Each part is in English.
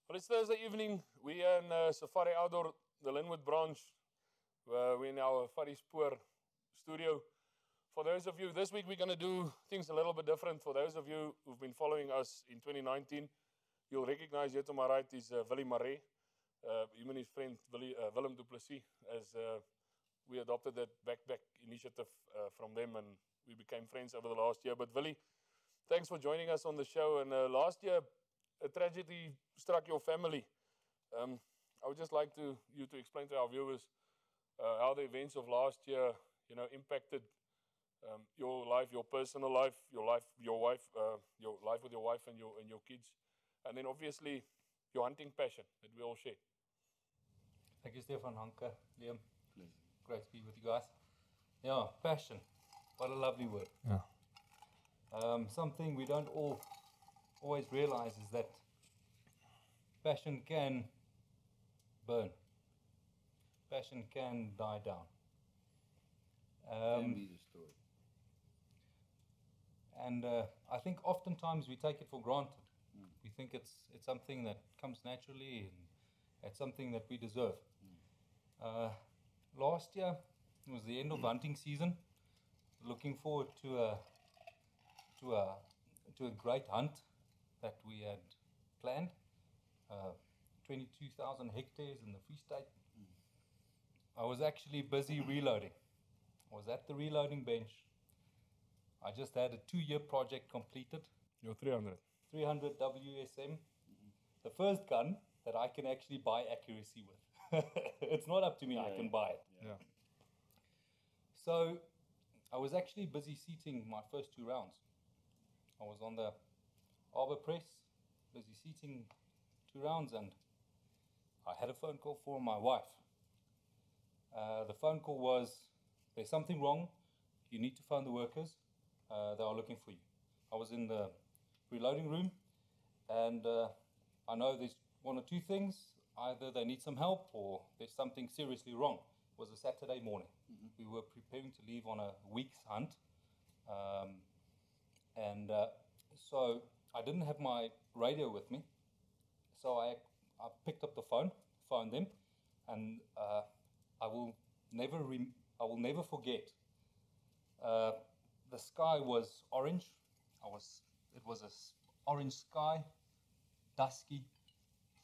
Well, it's Thursday evening. We are in Safari Outdoor, the Linwood branch. We're in our SPOOR studio. For those of you, this week we're going to do things a little bit different. For those of you who've been following us in 2019, you'll recognize here to my right is Willie Marais, him and his friend Willem du Plessis, as we adopted that backpack initiative from them, and we became friends over the last year. But Willie, thanks for joining us on the show. And last year, a tragedy struck your family. I would just like you to explain to our viewers how the events of last year, impacted your life, your personal life, your life with your wife and your kids, and then obviously your hunting passion that we all share. Thank you, Stefan, Hanke, Liam. Pleasure. Great to be with you guys. Yeah, passion. What a lovely word. Yeah. Something we don't always realize is that passion can burn. Passion can die down. Can be destroyed. And I think oftentimes we take it for granted. We think it's something that comes naturally and it's something that we deserve. Last year was the end of hunting season. Looking forward to a great hunt that we had planned. 22,000 hectares in the Free State. I was actually busy reloading. I was at the reloading bench. I just had a 2-year project completed. Your 300. 300 WSM. The first gun that I can actually buy accuracy with. It's not up to me, I can buy it. Yeah. So I was actually busy seating my first 2 rounds. I was on the Arbor Press, busy seating 2 rounds, and I had a phone call from my wife. The phone call was, there's something wrong, you need to phone the workers, they are looking for you. I was in the reloading room, and I know there's 1 or 2 things, either they need some help or there's something seriously wrong. It was a Saturday morning. We were preparing to leave on a week's hunt, so I didn't have my radio with me, so I picked up the phone, phoned them, and I will never forget. The sky was orange. It was an orange sky, dusky.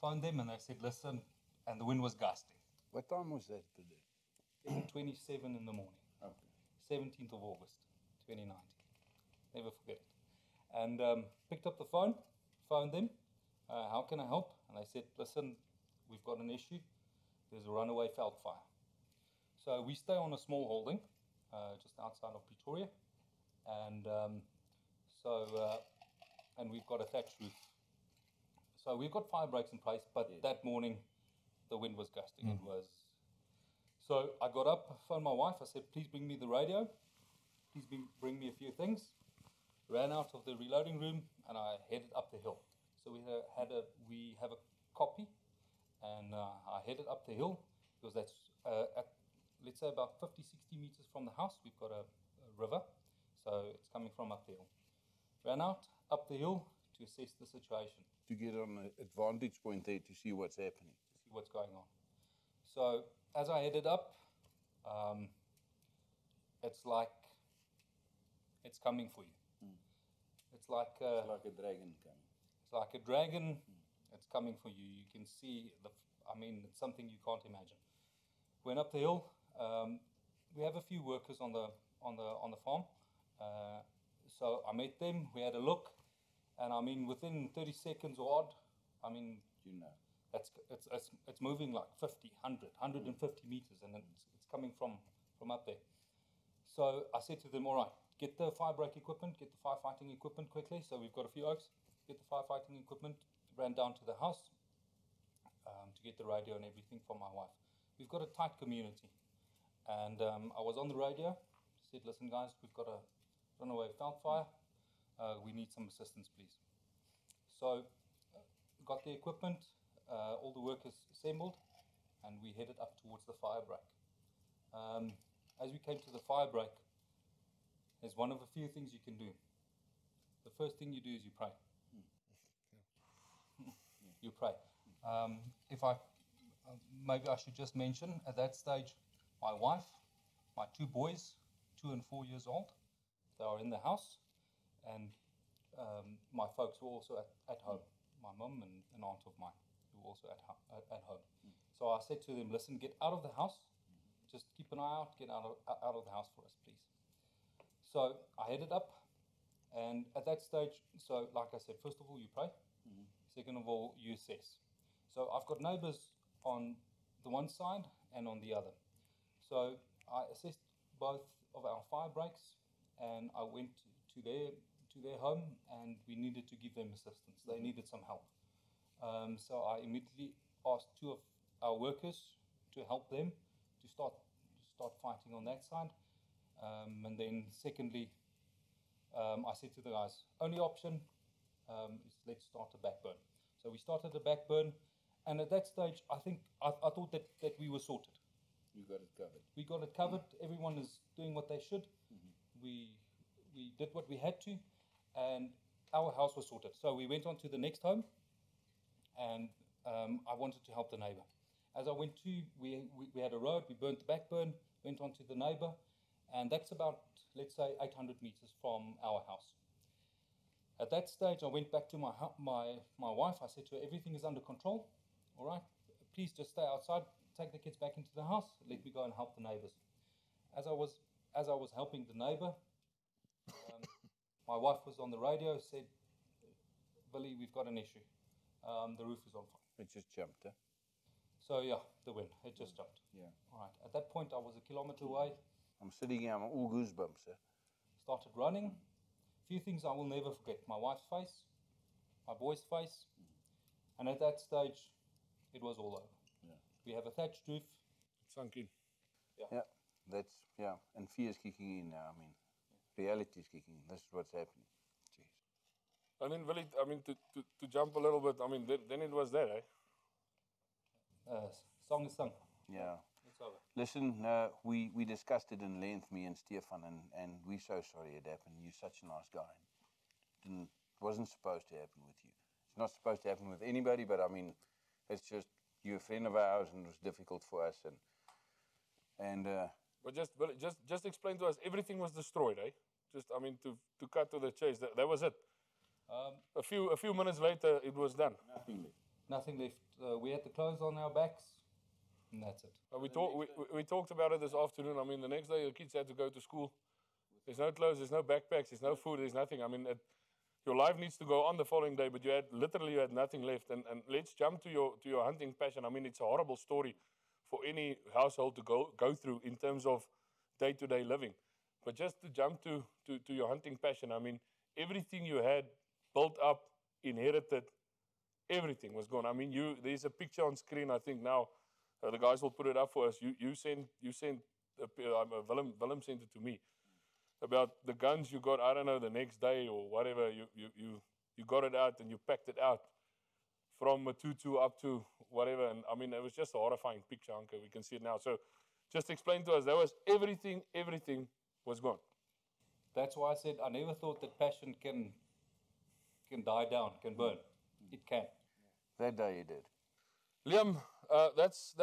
Phoned them and they said, listen, and the wind was gusting. What time was that today? 10:27 in the morning. Okay. 17th of August, 2019. Never forget it. And picked up the phone, phoned them. How can I help? And they said, listen, we've got an issue. There's a runaway Veld fire. So we stay on a small holding, just outside of Pretoria. And and we've got a thatched roof. So we've got fire breaks in place, but that morning the wind was gusting. It was. So I got up, phoned my wife. I said, please bring me the radio. Please bring me a few things. Ran out of the reloading room and I headed up the hill. So we have a copy, and I headed up the hill because that's at, let's say, about 50, 60 meters from the house. We've got a river, so it's coming from up the hill. Ran out up the hill to assess the situation. To get on an advantage point there to see what's happening. To see what's going on. So as I headed up, it's like it's coming for you. It's like It's like a dragon coming. It's like a dragon. It's coming for you. You can see it's something you can't imagine. Went up the hill. We have a few workers on the farm. So I met them. We had a look, and within 30 seconds or odd, it's moving like 50, 100, 150 meters, and it's coming from up there. So I said to them, all right, get the fire break equipment, get the firefighting equipment quickly. So we've got a few oaks. Get the firefighting equipment. Ran down to the house to get the radio and everything for my wife. We've got a tight community. And I was on the radio. Said, listen, guys, we've got a runaway Veld fire. We need some assistance, please. So got the equipment, all the workers assembled, and we headed up towards the fire break. As we came to the fire break, there's one of a few things you can do. The first thing you do is you pray. You pray. If I, maybe I should just mention, at that stage, my wife, my 2 boys, 2 and 4 years old, they are in the house, and my folks were also at home. My mum and an aunt of mine who were also at home. So I said to them, listen, get out of the house. Just keep an eye out, get out of the house for us, please. So I headed up, and at that stage, so like I said, first of all, you pray. Second of all, you assess. So I've got neighbors on the one side and on the other. So I assessed both of our fire breaks, and I went to their home, and we needed to give them assistance. They needed some help. So I immediately asked 2 of our workers to help them to start fighting on that side. And then secondly, I said to the guys, only option is let's start a backburn. So we started a backburn, and at that stage, I think I thought that we were sorted. You got it covered. We got it covered. Everyone is doing what they should. We did what we had to, and our house was sorted. So we went on to the next home, and I wanted to help the neighbor. As I went to, we had a road, we burnt the backburn, went on to the neighbor, and that's about, let's say, 800 meters from our house. At that stage, I went back to my wife. I said to her, everything is under control, all right? Please just stay outside, take the kids back into the house, let me go and help the neighbors. As I was helping the neighbor, my wife was on the radio, said, Willie, we've got an issue. The roof is on fire. It just jumped, huh? So yeah, the wind, it just jumped. Yeah. All right, at that point I was 1 kilometer away, I'm sitting here, I'm all goosebumps, huh? started running. A few things I will never forget, my wife's face, my boy's face, and at that stage, it was all over. Yeah. We have a thatched roof. Sunk in. Yeah, and fear's kicking in now. I mean, reality's kicking in. This is what's happening. Jeez. And then, Willie, I mean, to jump a little bit, I mean, then it was there, eh? Song is sung. Yeah. It's over. Listen, we discussed it in length, me and Stefan, and we're so sorry it happened. You're such a nice guy. It wasn't supposed to happen with you. It's not supposed to happen with anybody, but I mean, it's just, you're a friend of ours, and it was difficult for us. But just explain to us, everything was destroyed, eh? Just, I mean, to cut to the chase, that was it. A few minutes later, it was done. Nothing left. Nothing left. We had the clothes on our backs, and that's it. We talked about it this afternoon. I mean, the next day the kids had to go to school. There's no clothes, there's no backpacks, there's no food, there's nothing. I mean, your life needs to go on the following day, but you had nothing left. And let's jump to your hunting passion. I mean, it's a horrible story for any household to go through in terms of day-to-day living. But just to jump to your hunting passion, I mean, everything you had built up, inherited, everything was gone. I mean, there's a picture on screen, I think now, the guys will put it up for us. You sent Willem sent it to me, about the guns you got, I don't know, the next day or whatever, you got it out and you packed it out from a 2-2 up to whatever. And I mean, it was just a horrifying picture, Anke. We can see it now. So just explain to us, that was everything was gone. That's why I said I never thought that passion can die down, can burn. It can. That day you did. Liam, that's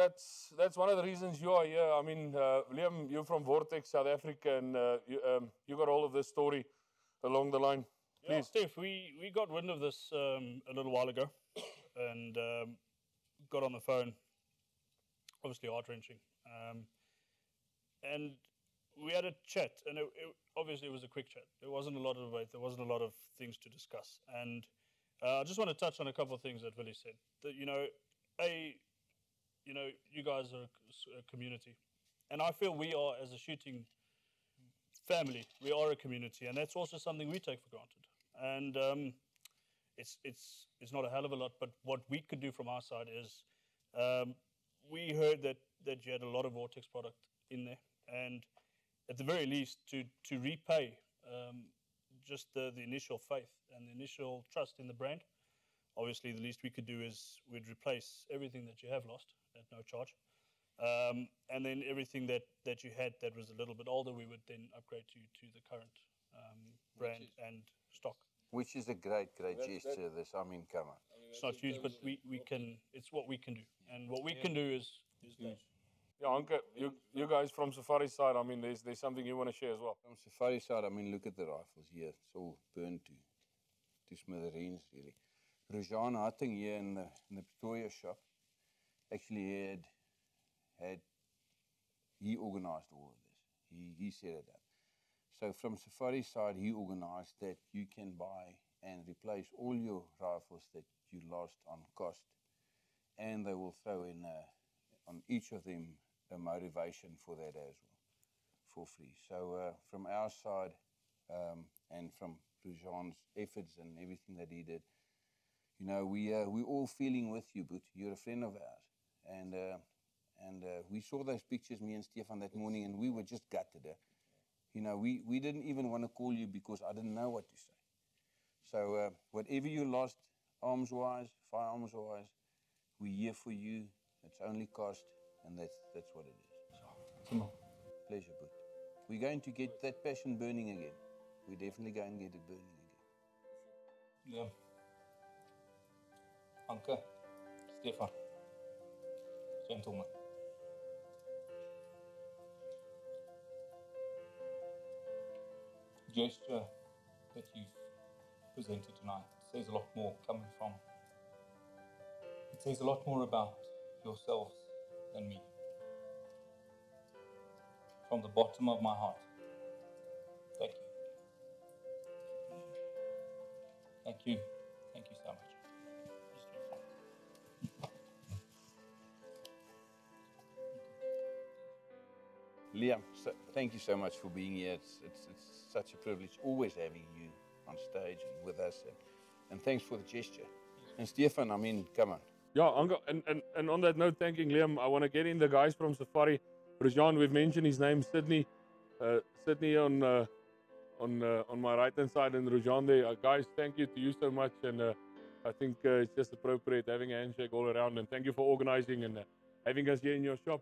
one of the reasons you are here. I mean, Liam, you're from Vortex, South Africa, and you got all of this story along the line. Please. Yeah, Steph, we got wind of this a little while ago, and got on the phone. Obviously heart-wrenching. And we had a chat, and obviously it was a quick chat. There wasn't a lot of debate. There wasn't a lot of things to discuss. And I just want to touch on a couple of things that Willie said. That, you guys are a community. And I feel we are, as a shooting family, we are a community. And that's also something we take for granted. And it's not a hell of a lot, but what we could do from our side is we heard that you had a lot of Vortex product in there. And at the very least, to repay just the initial faith and the initial trust in the brand. Obviously, the least we could do is we'd replace everything that you have lost at no charge. And then everything that you had that was a little bit older, we would then upgrade you to the current brand and stock. Which is a great gesture, this. I mean, come on. I mean, It's not huge, but we can. It's what we can do, and what we can do is that. Yeah, Anke, you guys from Safari side, I mean, there's something you want to share as well. From Safari side, I mean, look at the rifles here. It's all burned to smithereens, really. Rujan Hatting here in the Pretoria shop actually he organised all of this. He set it up. So from Safari side, he organised that you can buy and replace all your rifles that you lost on cost, and they will throw in on each of them a motivation for that as well, for free. So from our side, and from Rujan's efforts and everything that he did, you know, we're all feeling with you, but you're a friend of ours, and we saw those pictures, me and Stefan, that morning, and we were just gutted. You know, we didn't even want to call you because I didn't know what to say. So whatever you lost, arms-wise, firearms-wise, we're here for you. It's only cost, and that's what it is. Pleasure, but we're going to get that passion burning again. We definitely go and get it burning again. Yeah. Anke, Stefan, gentlemen. The gesture that you've presented tonight says a lot more coming from. It says a lot more about yourselves than me. From the bottom of my heart, thank you. Thank you. Thank you so much. Liam, thank you so much for being here. It's such a privilege always having you on stage and with us. And thanks for the gesture. And Stefan, I mean, come on. Yeah, Anke, and on that note, thanking Liam, I want to get in the guys from Safari. Rujan, we've mentioned his name, Sydney. Sydney on my right-hand side, and Rujan there. Guys, thank you to you so much. And I think it's just appropriate having a handshake all around. And thank you for organizing and having us here in your shop.